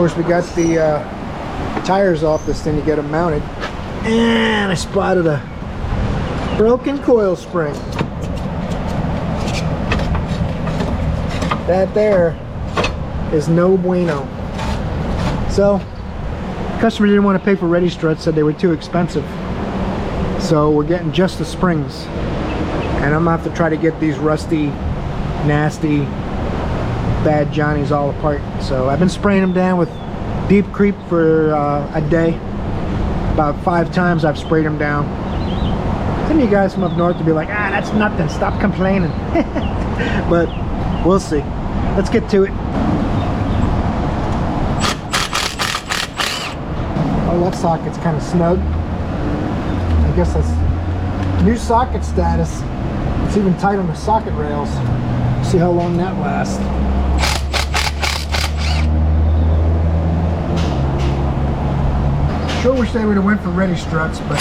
course, we got the tires off this thing to get them mounted, and I spotted a broken coil spring. That there is no bueno. So customer didn't want to pay for ready struts, said they were too expensive, so we're getting just the springs, and I'm gonna have to try to get these rusty, nasty, bad Johnnies all apart. So I've been spraying them down with Deep Creep for a day. About 5 times I've sprayed them down. Some of you guys from up north to be like, ah, that's nothing, stop complaining. But we'll see. Let's get to it. Oh, that socket's kind of snug. I guess that's new socket status. It's even tight on the socket rails. See how long that lasts. Sure wish they would have went for ready struts, but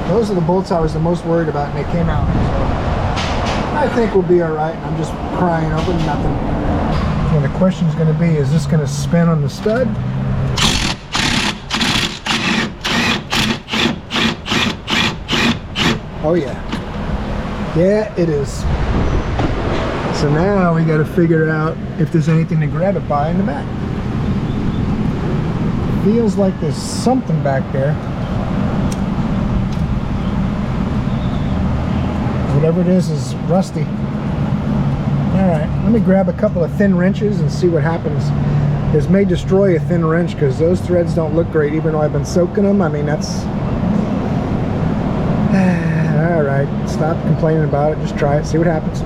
those are the bolts I was the most worried about, and they came out. So I think we'll be all right. I'm just crying over nothing. And the question is going to be, is this going to spin on the stud? Oh yeah. Yeah, it is. So now we got to figure out if there's anything to grab it by in the back. Feels like there's something back there. Whatever it is rusty. Alright, let me grab a couple of thin wrenches and see what happens. This may destroy a thin wrench because those threads don't look great, even though I've been soaking them. I mean, that's... Alright, stop complaining about it. Just try it, see what happens.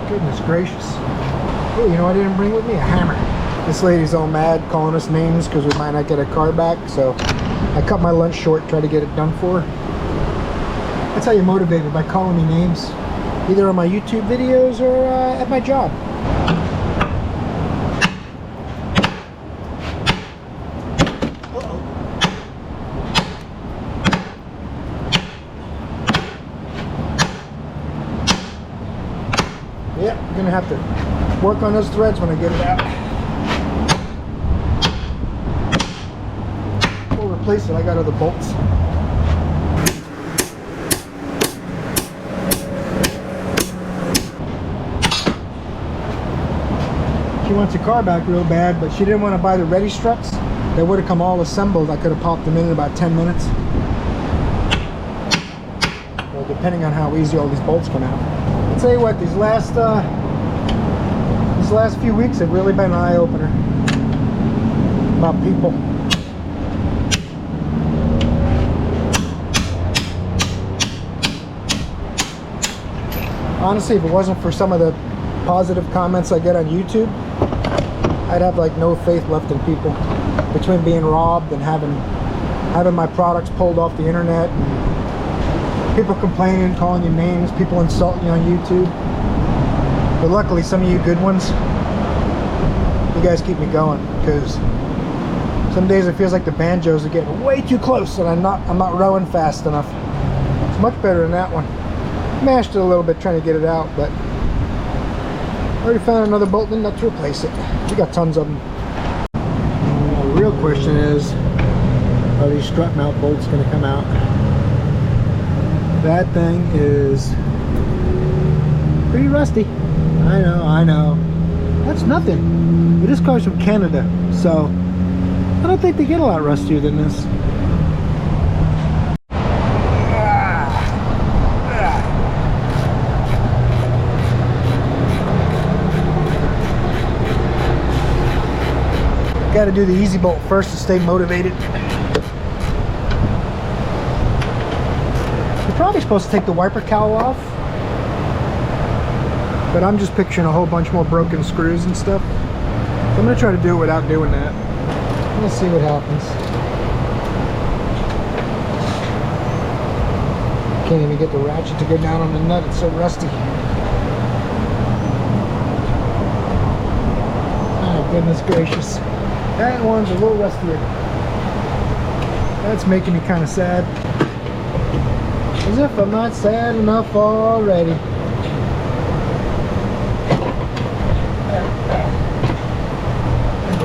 Goodness gracious. Oh, you know what I didn't bring with me? A hammer. This lady's all mad calling us names because we might not get a car back, so I cut my lunch short, try to get it done for her. That's how you're motivated, by calling me names, either on my YouTube videos or at my job. Yep, I'm gonna have to work on those threads when I get it out. We'll replace it. I got other bolts. She wants her car back real bad, but she didn't want to buy the ready struts. They would have come all assembled. I could have popped them in about 10 minutes. Well, depending on how easy all these bolts come out. I'll tell you what, these last few weeks have really been an eye-opener about people. Honestly, if it wasn't for some of the positive comments I get on YouTube, I'd have like no faith left in people. Between being robbed and having my products pulled off the internet, and people complaining, calling you names, people insulting you on YouTube. But luckily, some of you good ones, you guys keep me going, because some days it feels like the banjos are getting way too close and I'm not rowing fast enough. It's much better than that one. Mashed it a little bit trying to get it out, but already found another bolt nut to replace it. We got tons of them. The real question is, are these strut mount bolts going to come out? That thing is pretty rusty. I know. That's nothing. But this car's from Canada, so I don't think they get a lot rustier than this. Got to do the easy bolt first to stay motivated. You're probably supposed to take the wiper cowl off, but I'm just picturing a whole bunch more broken screws and stuff. So I'm going to try to do it without doing that. Let's see what happens. Can't even get the ratchet to go down on the nut, it's so rusty. Oh, goodness gracious. That one's a little rustier. That's making me kind of sad. As if I'm not sad enough already.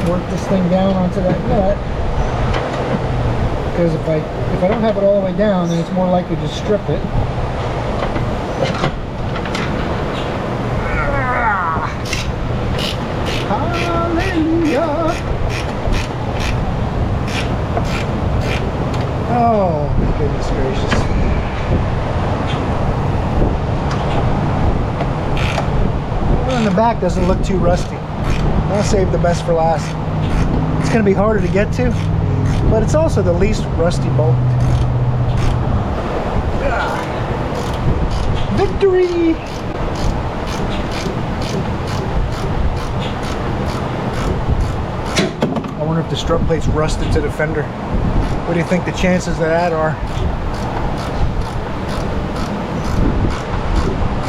Work this thing down onto that nut, because if I don't have it all the way down, then it's more likely to strip it. Hallelujah! Oh my goodness gracious! One in the back doesn't look too rusty. I'll save the best for last. It's going to be harder to get to, but it's also the least rusty bolt. Victory! I wonder if the strut plate's rusted to the fender. What do you think the chances of that are?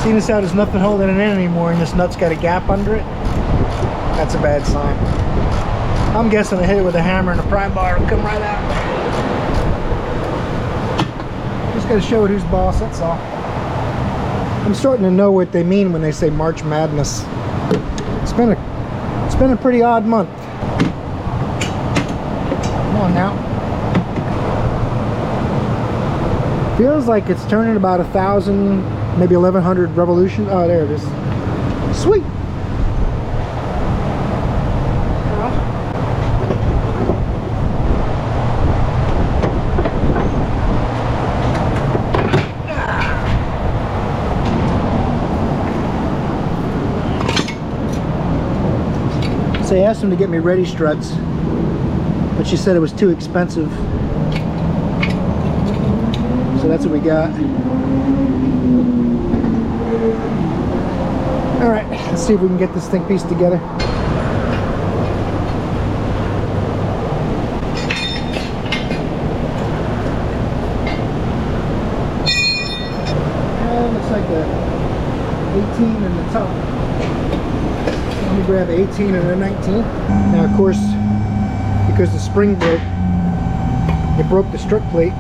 Seeing as how there's nothing holding it in anymore and this nut's got a gap under it, that's a bad sign. I'm guessing I hit it with a hammer and a pry bar will come right out. Just gotta show it who's boss, that's all. I'm starting to know what they mean when they say March Madness. It's been a pretty odd month. Come on now. Feels like it's turning about 1,000, maybe 1,100 revolutions. Oh, there it is. Sweet. So I asked him to get me ready struts, but she said it was too expensive. So that's what we got. Alright, let's see if we can get this thing pieced together. Looks like a 18 in the top. Let me grab 18 and a 19. Now of course, because the spring broke, it broke the strut plate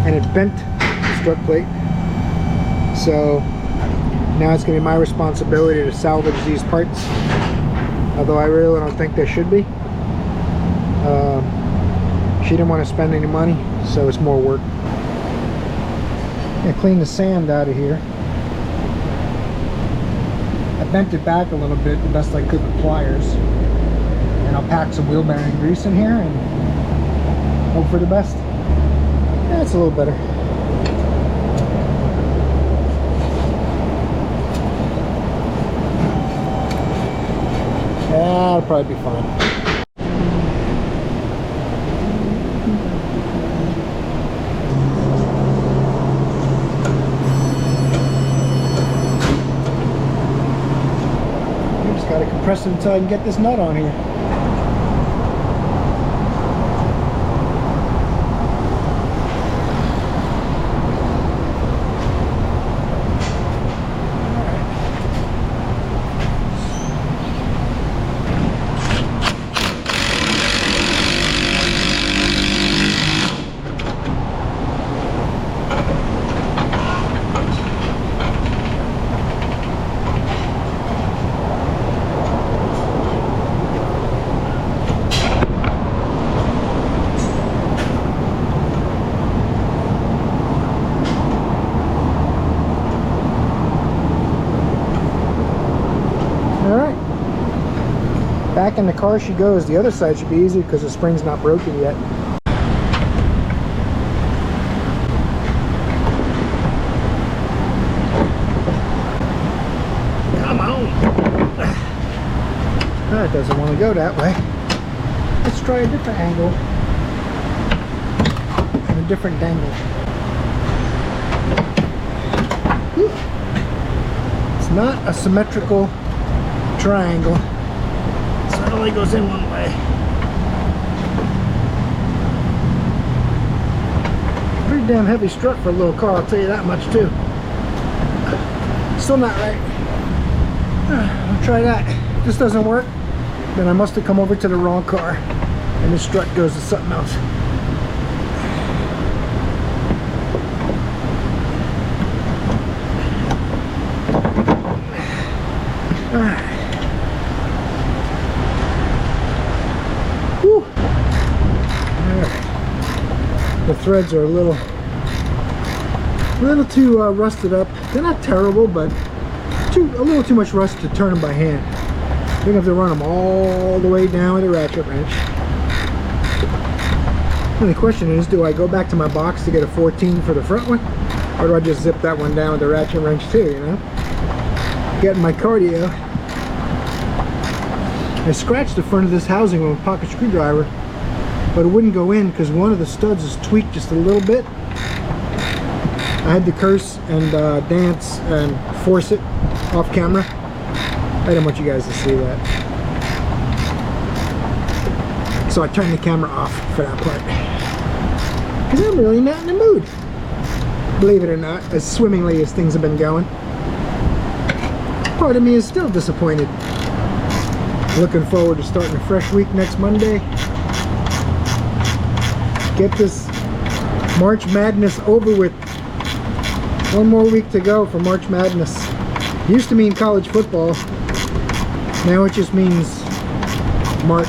and it bent the strut plate. So now it's going to be my responsibility to salvage these parts, although I really don't think there should be. She didn't want to spend any money, so it's more work. I'm going to clean the sand out of here. I bent it back a little bit the best I could with pliers, and I'll pack some wheel bearing grease in here and hope for the best. Yeah, it's a little better. Yeah, it'll probably be fine. Gotta compress it until I can get this nut on here. Back in the car she goes. The other side should be easy because the spring's not broken yet. Come on! That doesn't want to go that way. Let's try a different angle and a different dangle. It's not a symmetrical triangle. It only goes in one way. Pretty damn heavy strut for a little car, I'll tell you that much too. Still not right. I'll try that. If this doesn't work, then I must have come over to the wrong car and this strut goes to something else. Alright. Whew. Alright. The threads are a little too rusted up. They're not terrible, but a little too much rust to turn them by hand. You're gonna have to run them all the way down with a ratchet wrench. And the question is, do I go back to my box to get a 14 for the front one, or do I just zip that one down with the ratchet wrench too, you know? Getting my cardio. I scratched the front of this housing with a pocket screwdriver, but it wouldn't go in because one of the studs is tweaked just a little bit. I had to curse and dance and force it off camera. I didn't want you guys to see that. So I turned the camera off for that part. Because I'm really not in the mood. Believe it or not, as swimmingly as things have been going. Part of me is still disappointed. Looking forward to starting a fresh week next Monday. Get this March Madness over with. One more week to go for March Madness. Used to mean college football. Now it just means March.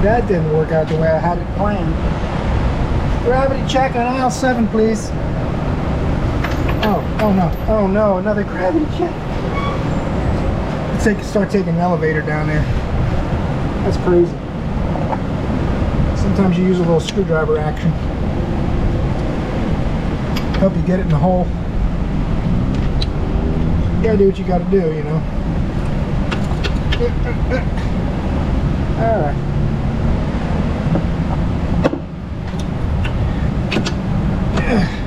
That didn't work out the way I had it planned. Gravity check on aisle 7, please. Oh no, another gravity check. Let's start taking an elevator down there. That's crazy. Sometimes you use a little screwdriver action. Help you get it in the hole. You gotta do what you gotta do, you know. Alright.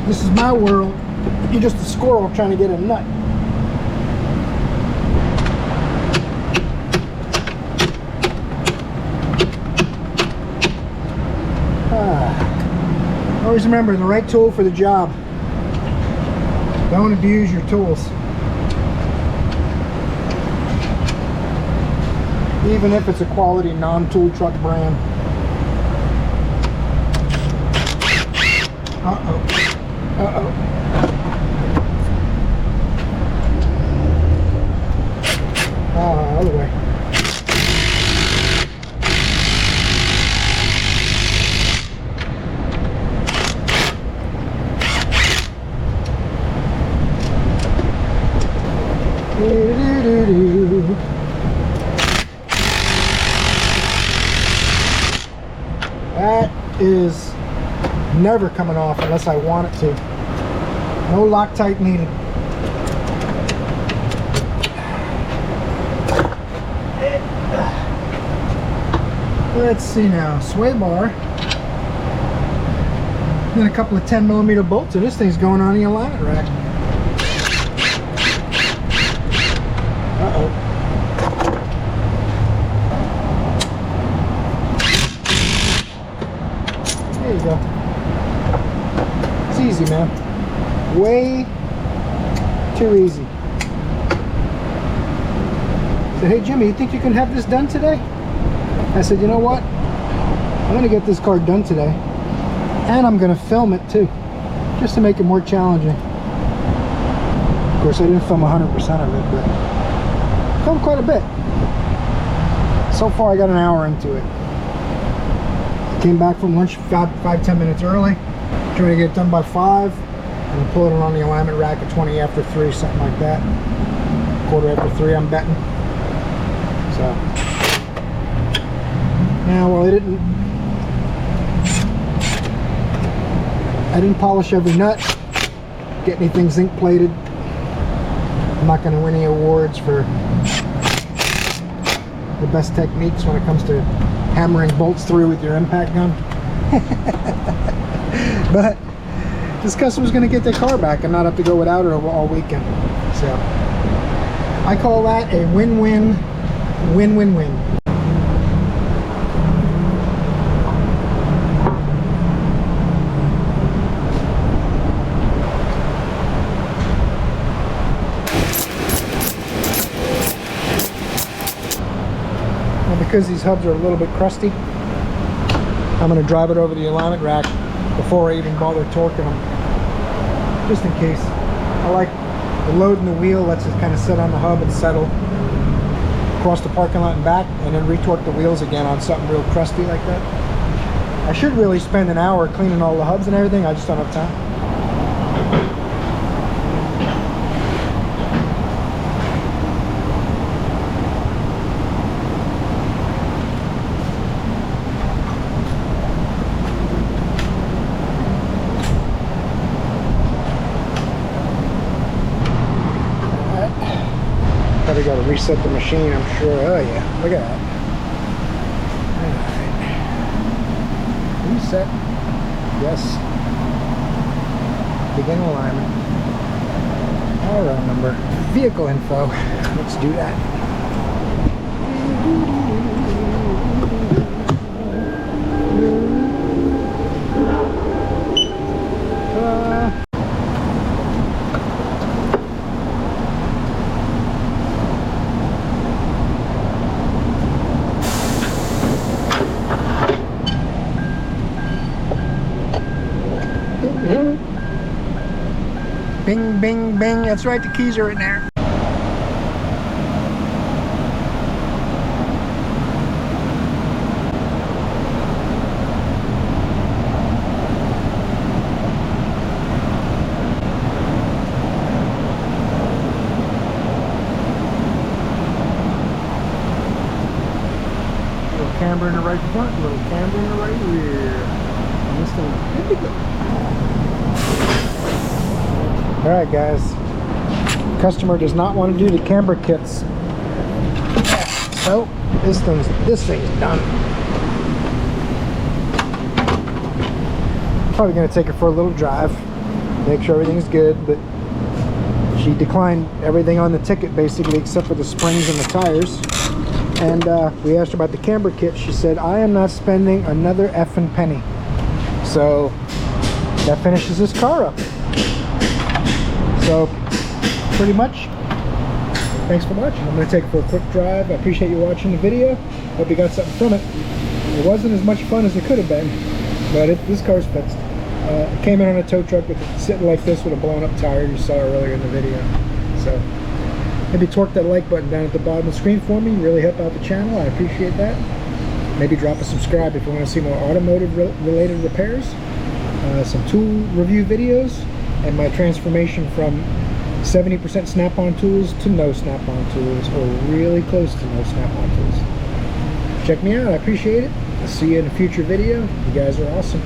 This is my world. You're just a squirrel trying to get a nut. Always remember, the right tool for the job. Don't abuse your tools. Even if it's a quality non-tool truck brand. Uh-oh. Uh-oh. Other way. That is never coming off unless I want it to. No Loctite needed. Let's see now. Sway bar. Then a couple of 10mm bolts, and this thing's going on the alignment rack. Uh-oh. There you go. It's easy, man. Way too easy. I said, hey Jimmy, you think you can have this done today? I said, you know what? I'm gonna get this car done today, and I'm gonna film it too, just to make it more challenging. Of course, I didn't film 100% of it, but I filmed quite a bit. So far, I got an hour into it. I came back from lunch 5-10 minutes early, trying to get it done by 5. And pull it on the alignment rack at 20 after 3, something like that. Quarter after 3, I'm betting. So now, well, I didn't polish every nut, get anything zinc plated. I'm not going to win any awards for the best techniques when it comes to hammering bolts through with your impact gun. But this customer's going to get their car back and not have to go without it all weekend. So I call that a win-win, win-win-win. because these hubs are a little bit crusty, I'm going to drive it over the alignment rack before I even bother torquing them, just in case. I like the load in the wheel, lets it kind of sit on the hub and settle across the parking lot and back, and then retorque the wheels again on something real crusty like that. I should really spend an hour cleaning all the hubs and everything, I just don't have time. Probably got to reset the machine, I'm sure. Oh yeah, look at that. Alright. Reset. Yes. Begin alignment. RO number. Vehicle info. Let's do that. Bing, bing, bing. That's right, the keys are in there. Little camber in the right front, little camber in the right rear. And this thing, good to go. Alright guys, customer does not want to do the camber kits, so this thing's done. Probably going to take her for a little drive, make sure everything's good, but she declined everything on the ticket basically except for the springs and the tires. And we asked her about the camber kit. She said, I am not spending another effing penny. So that finishes this car up. So, pretty much, thanks for watching. I'm going to take it for a quick drive. I appreciate you watching the video. Hope you got something from it. It wasn't as much fun as it could have been, but this car's fixed. It came in on a tow truck with sitting like this with a blown up tire you saw earlier in the video. So, maybe torque that like button down at the bottom of the screen for me. Really help out the channel. I appreciate that. Maybe drop a subscribe if you want to see more automotive related repairs. Some tool review videos. And my transformation from 70% snap-on tools to no snap-on tools, or really close to no snap-on tools. Check me out, I appreciate it. I'll see you in a future video. You guys are awesome.